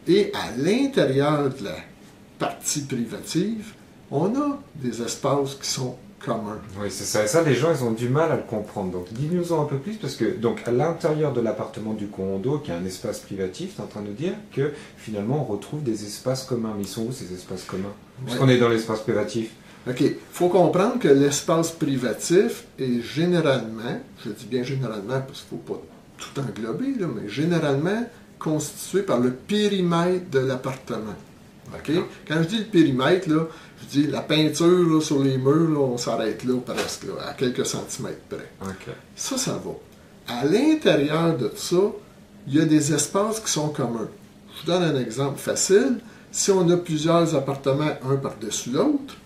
Et à l'intérieur de la partie privative, on a des espaces qui sont communs. Oui, c'est ça. Et ça, les gens, ils ont du mal à le comprendre. Donc, dis-nous-en un peu plus, parce que, donc, à l'intérieur de l'appartement du condo, qui est un espace privatif, tu es en train de nous dire que, finalement, on retrouve des espaces communs. Mais ils sont où, ces espaces communs? Puisqu'on est dans l'espace privatif. OK. Il faut comprendre que l'espace privatif est généralement, je dis bien généralement, parce qu'il ne faut pas tout englober, là, mais généralement constitué par le périmètre de l'appartement. OK? Quand je dis le périmètre, là, je dis la peinture là, sur les murs, là, on s'arrête là presque, là, à quelques centimètres près. Okay. Ça va. À l'intérieur de ça, il y a des espaces qui sont communs. Je vous donne un exemple facile. Si on a plusieurs appartements, un par-dessus l'autre,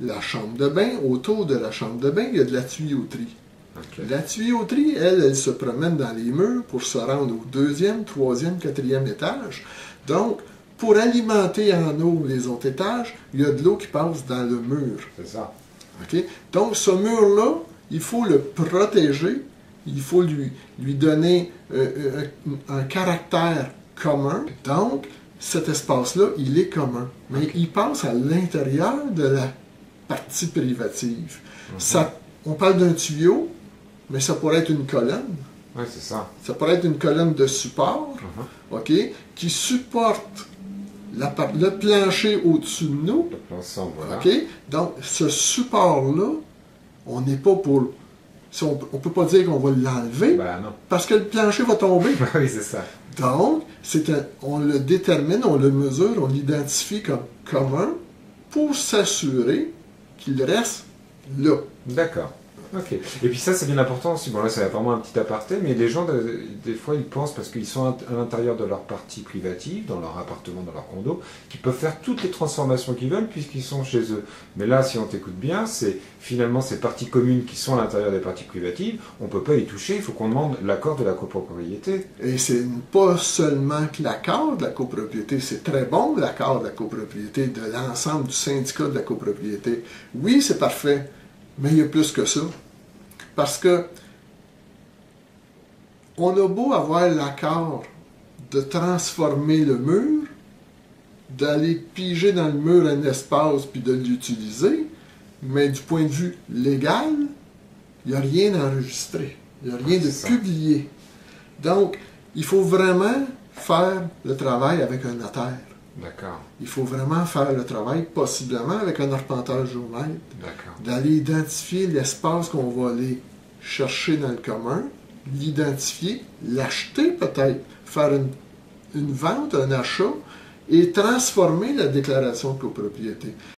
la chambre de bain, autour de la chambre de bain, il y a de la tuyauterie. Okay. La tuyauterie, elle se promène dans les murs pour se rendre au deuxième, troisième, quatrième étage. Donc, pour alimenter en eau les autres étages, il y a de l'eau qui passe dans le mur. C'est ça. Okay? Donc, ce mur-là, il faut le protéger, il faut lui donner un caractère commun. Donc, cet espace-là, il est commun. Mais il passe à l'intérieur de la partie privative. On parle d'un tuyau, mais ça pourrait être une colonne. Oui, c'est ça. Ça pourrait être une colonne de support, qui supporte le plancher au-dessus de nous. L'ensemble, voilà. Donc, ce support-là, on n'est pas pour... On ne peut pas dire qu'on va l'enlever, parce que le plancher va tomber. Oui, c'est ça. Donc, on le détermine, on le mesure, on l'identifie comme commun pour s'assurer qu'il reste là. D'accord. Ok. Et puis ça, c'est bien important aussi. Bon, là, c'est vraiment un petit aparté, mais les gens, des fois, ils pensent, parce qu'ils sont à l'intérieur de leur partie privative, dans leur appartement, dans leur condo, qu'ils peuvent faire toutes les transformations qu'ils veulent puisqu'ils sont chez eux. Mais là, si on t'écoute bien, c'est finalement ces parties communes qui sont à l'intérieur des parties privatives, on ne peut pas y toucher, il faut qu'on demande l'accord de la copropriété. Et c'est pas seulement que l'accord de la copropriété, c'est très bon l'accord de la copropriété, de l'ensemble du syndicat de la copropriété. Oui, c'est parfait, mais il y a plus que ça. Parce que on a beau avoir l'accord de transformer le mur, d'aller piger dans le mur un espace puis de l'utiliser, mais du point de vue légal, il n'y a rien d'enregistré, il n'y a rien de publié. Donc, il faut vraiment faire le travail avec un notaire. D'accord. Il faut vraiment faire le travail, possiblement avec un arpenteur géomètre, d'aller identifier l'espace qu'on va aller chercher dans le commun, l'identifier, l'acheter peut-être, faire une vente, un achat, et transformer la déclaration de copropriété.